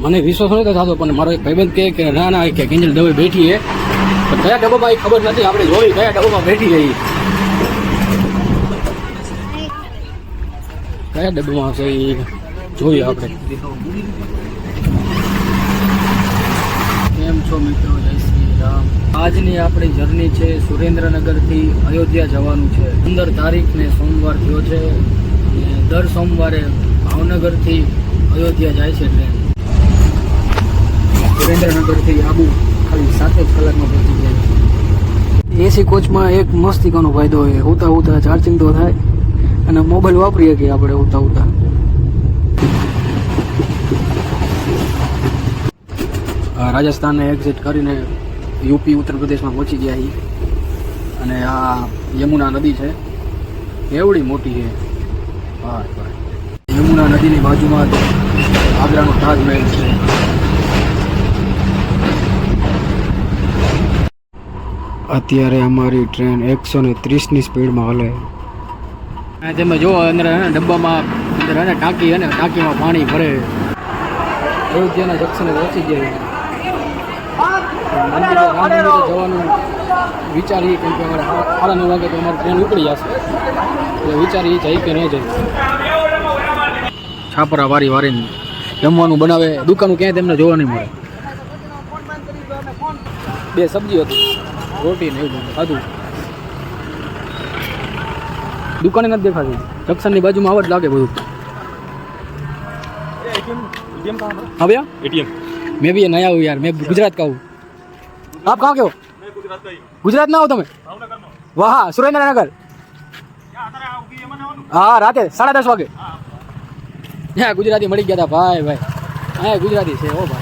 મને વિશ્વાસ નતો થતો, પણ મારો એક ભાઈબંધ કહે કે ના ના કે કિંજલ દવે બેઠી છે, પણ કયા ડબ્બામાં એ ખબર નથી. આપણે જોઈ કયા ડબ્બામાં બેઠી રહી, કયા ડબ્બામાં છે એ જોઈએ આપણે. કેમ છો મિત્રો? જય શ્રી રામ. આજની આપણી જર્ની છે સુરેન્દ્રનગરથી અયોધ્યા જવાનું છે. 15 તારીખને સોમવાર થયો છે અને દર સોમવારે ભાવનગરથી અયોધ્યા જાય છે ટ્રેન. સુરેન્દ્રનગરથી આબુ ખાલી 7 જ કલાકમાં પહોંચી જાય. એસી કોચમાં એક મસ્તિકાનો ફાયદો હોય, ઉતા ઉતા ચાર્જિંગ તો થાય અને મોબાઈલ વાપરીએ કે આપણે ઉતા ઉતા. રાજસ્થાનને એક્ઝિટ કરીને યુપી ઉત્તર પ્રદેશમાં પહોંચી ગયા છીએ અને આ યમુના નદી છે, એવડી મોટી છે. હા, યમુના નદીની બાજુમાં જ આગ્રાનો તાજમહેલ છે. અત્યારે અમારી ટ્રેન 130ની સ્પીડમાં હલે. તમે જો અંદર ડબ્બામાં અંદર ટાંકી અને ટાંકીમાં પાણી ભરે. અયોધ્યાના જંકશને પહોંચી ગયા. મંદિરે જવાનું વિચારીએ, કેમ કે અમારે 9:30 વાગે તો અમારી ટ્રેન ઉપડી જશે, એટલે વિચારીએ જાય કે ન જાય. છાપરા વારી વારીને જમવાનું બનાવે. દુકાનો ક્યાંય તેમને જોવા નહીં મળે. 2 સબ્જી હતી, રોટી ને એવું ખાધું. દુકાને નથી દેખાતી. જંક્શનની બાજુમાં આવ જ લાગે બધું. हाँ भैया एटीएम मैं भी नया हूँ यार, मैं गुजरात का हूँ. आप कहाँ के हो? मैं गुजरात का ही. गुजरात ना हो તમે? વાહ, સુરેન્દ્રનગર. હા, રાતે 10:30 વાગે. હા, ગુજરાતી મળી ગયા હતા ભાઈ. હા, ગુજરાતી છે. ઓ ભાઈ.